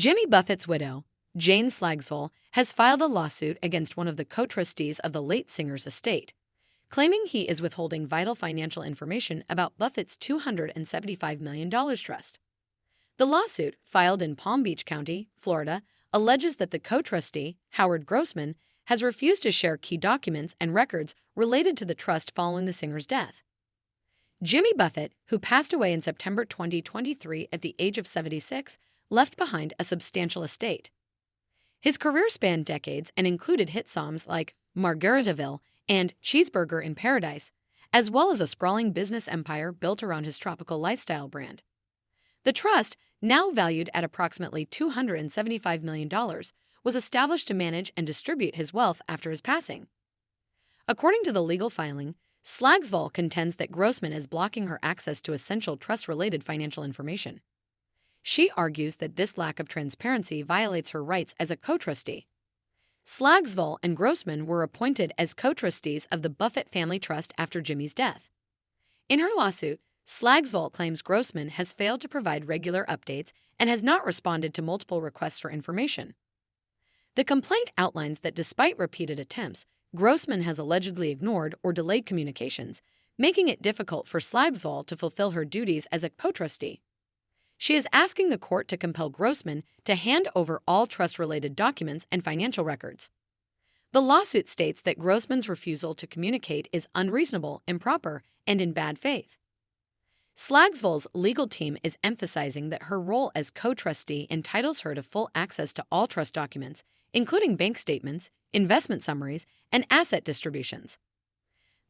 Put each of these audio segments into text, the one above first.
Jimmy Buffett's widow, Jane Slagsvold, has filed a lawsuit against one of the co-trustees of the late singer's estate, claiming he is withholding vital financial information about Buffett's $275 million trust. The lawsuit, filed in Palm Beach County, Florida, alleges that the co-trustee, Howard Grossman, has refused to share key documents and records related to the trust following the singer's death. Jimmy Buffett, who passed away in September 2023 at the age of 76, left behind a substantial estate. His career spanned decades and included hit songs like Margaritaville and Cheeseburger in Paradise, as well as a sprawling business empire built around his tropical lifestyle brand. The trust, now valued at approximately $275 million, was established to manage and distribute his wealth after his passing. According to the legal filing, Slagsvold contends that Grossman is blocking her access to essential trust-related financial information. She argues that this lack of transparency violates her rights as a co-trustee. Slagsvold and Grossman were appointed as co-trustees of the Buffett family trust after Jimmy's death. In her lawsuit, Slagsvold claims Grossman has failed to provide regular updates and has not responded to multiple requests for information. The complaint outlines that despite repeated attempts, Grossman has allegedly ignored or delayed communications, making it difficult for Slagsvold to fulfill her duties as a co-trustee. She is asking the court to compel Grossman to hand over all trust-related documents and financial records. The lawsuit states that Grossman's refusal to communicate is unreasonable, improper, and in bad faith. Slagsvold's legal team is emphasizing that her role as co-trustee entitles her to full access to all trust documents, including bank statements, investment summaries, and asset distributions.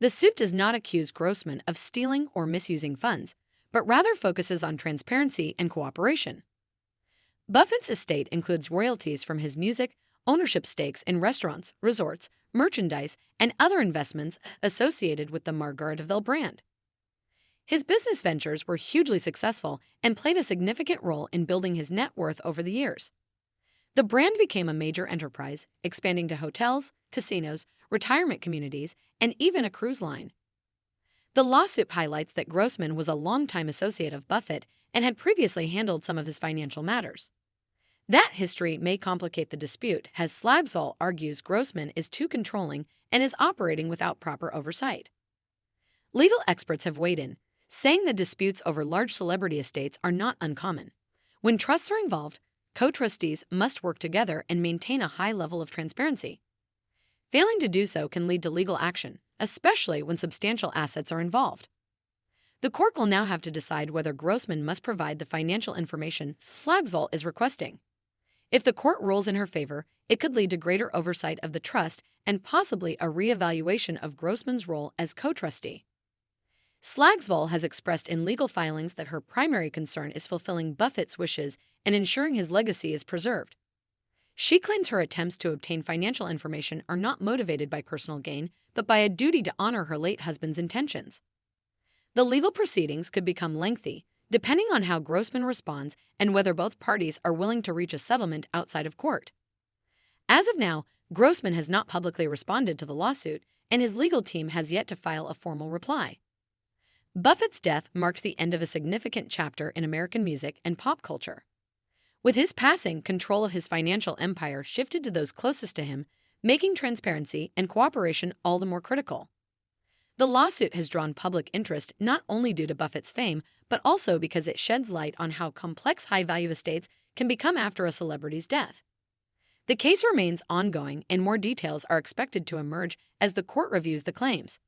The suit does not accuse Grossman of stealing or misusing funds, but rather focuses on transparency and cooperation. Buffett's estate includes royalties from his music, ownership stakes in restaurants, resorts, merchandise, and other investments associated with the Margaritaville brand. His business ventures were hugely successful and played a significant role in building his net worth over the years. The brand became a major enterprise, expanding to hotels, casinos, retirement communities, and even a cruise line. The lawsuit highlights that Grossman was a longtime associate of Buffett and had previously handled some of his financial matters. That history may complicate the dispute, as Slagsvold argues Grossman is too controlling and is operating without proper oversight. Legal experts have weighed in, saying that disputes over large celebrity estates are not uncommon. When trusts are involved, co-trustees must work together and maintain a high level of transparency. Failing to do so can lead to legal action, especially when substantial assets are involved. The court will now have to decide whether Grossman must provide the financial information Slagsvold is requesting. If the court rules in her favor, it could lead to greater oversight of the trust and possibly a re-evaluation of Grossman's role as co-trustee. Slagsvold has expressed in legal filings that her primary concern is fulfilling Buffett's wishes and ensuring his legacy is preserved. She claims her attempts to obtain financial information are not motivated by personal gain, but by a duty to honor her late husband's intentions. The legal proceedings could become lengthy, depending on how Grossman responds and whether both parties are willing to reach a settlement outside of court. As of now, Grossman has not publicly responded to the lawsuit, and his legal team has yet to file a formal reply. Buffett's death marked the end of a significant chapter in American music and pop culture. With his passing, control of his financial empire shifted to those closest to him, making transparency and cooperation all the more critical. The lawsuit has drawn public interest not only due to Buffett's fame, but also because it sheds light on how complex high-value estates can become after a celebrity's death. The case remains ongoing, and more details are expected to emerge as the court reviews the claims.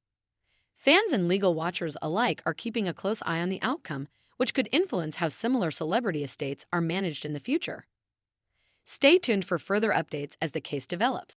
Fans and legal watchers alike are keeping a close eye on the outcome, which could influence how similar celebrity estates are managed in the future. Stay tuned for further updates as the case develops.